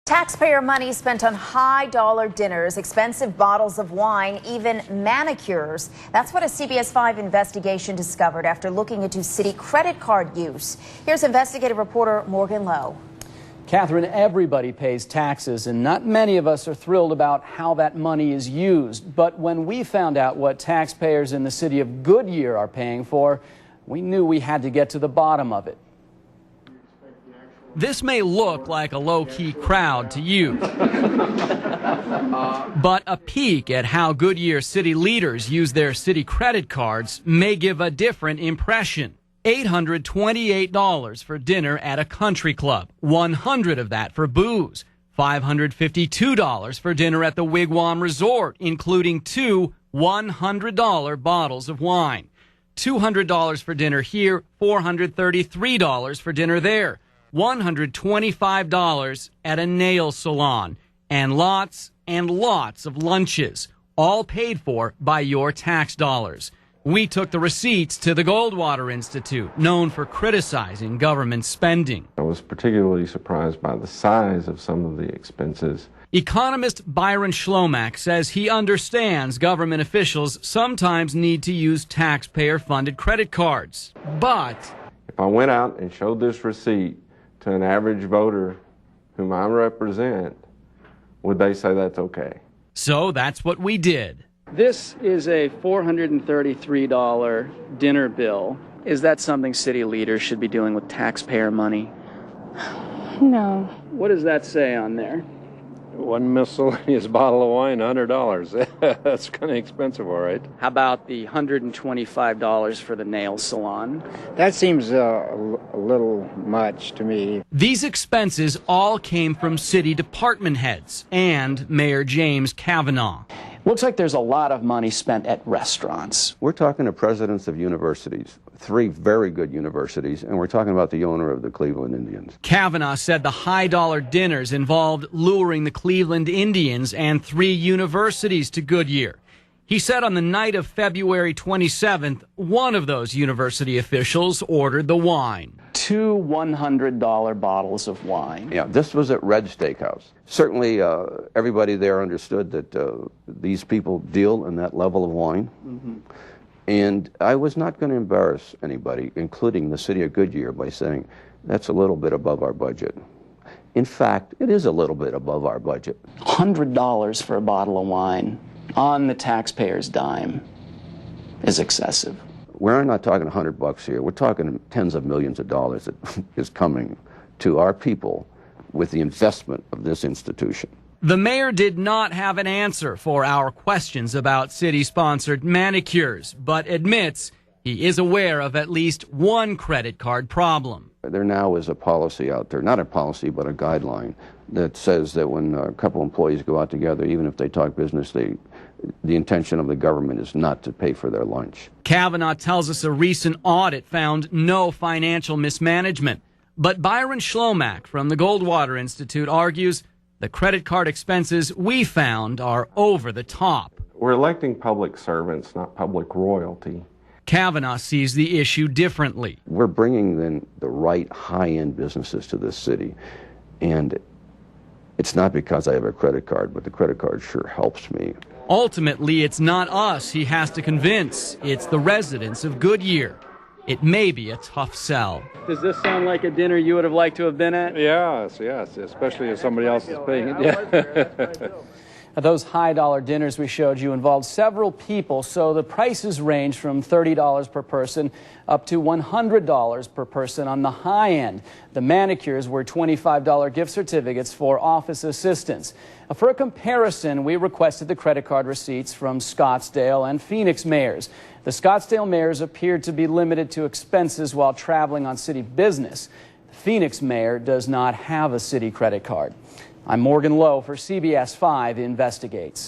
Taxpayer money spent on high-dollar dinners, expensive bottles of wine, even manicures. That's what a CBS 5 investigation discovered after looking into city credit card use. Here's investigative reporter Morgan Lowe. Catherine, everybody pays taxes, and not many of us are thrilled about how that money is used. But when we found out what taxpayers in the city of Goodyear are paying for, we knew we had to get to the bottom of it. This may look like a low-key crowd to you, but a peek at how Goodyear city leaders use their city credit cards may give a different impression. $828 for dinner at a country club, $100 of that for booze, $552 for dinner at the Wigwam Resort, including two $100 bottles of wine, $200 for dinner here, $433 for dinner there, $125 at a nail salon, and lots of lunches, all paid for by your tax dollars. We took the receipts to the Goodyear Institute, known for criticizing government spending. I was particularly surprised by the size of some of the expenses. Economist Byron Schlomack says he understands government officials sometimes need to use taxpayer-funded credit cards. But if I went out and showed this receipt to an average voter whom I represent, would they say that's okay? So that's what we did. This is a $433 dinner bill. Is that something city leaders should be doing with taxpayer money? No. What does that say on there? One miscellaneous bottle of wine, $100. That's kind of expensive, all right. How about the $125 for the nail salon? That seems a little much to me. These expenses all came from city department heads and Mayor James Kavanaugh. Looks like there's a lot of money spent at restaurants. We're talking to presidents of universities, 3 very good universities, and we're talking about the owner of the Cleveland Indians. Kavanaugh said the high-dollar dinners involved luring the Cleveland Indians and 3 universities to Goodyear. He said on the night of February 27th, one of those university officials ordered the wine. 2 $100 bottles of wine. Yeah, this was at Red Steakhouse. Certainly, everybody there understood that these people deal in that level of wine. Mm-hmm. And I was not going to embarrass anybody, including the city of Goodyear, by saying that's a little bit above our budget. In fact, it is a little bit above our budget. $100 for a bottle of wine on the taxpayer's dime is excessive. We're not talking $100 here. We're talking tens of millions of dollars that is coming to our people with the investment of this institution. The mayor did not have an answer for our questions about city-sponsored manicures, but admits he is aware of at least one credit card problem. There now is a policy out there, not a policy, but a guideline that says that when a couple employees go out together, even if they talk business, the intention of the government is not to pay for their lunch. Kavanaugh tells us a recent audit found no financial mismanagement. But Byron Schlomack from the Goodyear Institute argues the credit card expenses we found are over the top. We're electing public servants, not public royalty. Kavanaugh sees the issue differently. We're bringing in the right high-end businesses to this city, and it's not because I have a credit card, but the credit card sure helps me. Ultimately, it's not us he has to convince. It's the residents of Goodyear. It may be a tough sell. Does this sound like a dinner you would have liked to have been at? Yes, especially if somebody else is paying it. Yeah. Those high-dollar dinners we showed you involved several people, so the prices range from $30 per person up to $100 per person on the high end. The manicures were $25 gift certificates for office assistants. For a comparison, we requested the credit card receipts from Scottsdale and Phoenix mayors. The Scottsdale mayors appeared to be limited to expenses while traveling on city business. The Phoenix mayor does not have a city credit card. I'm Morgan Lowe for CBS 5 Investigates.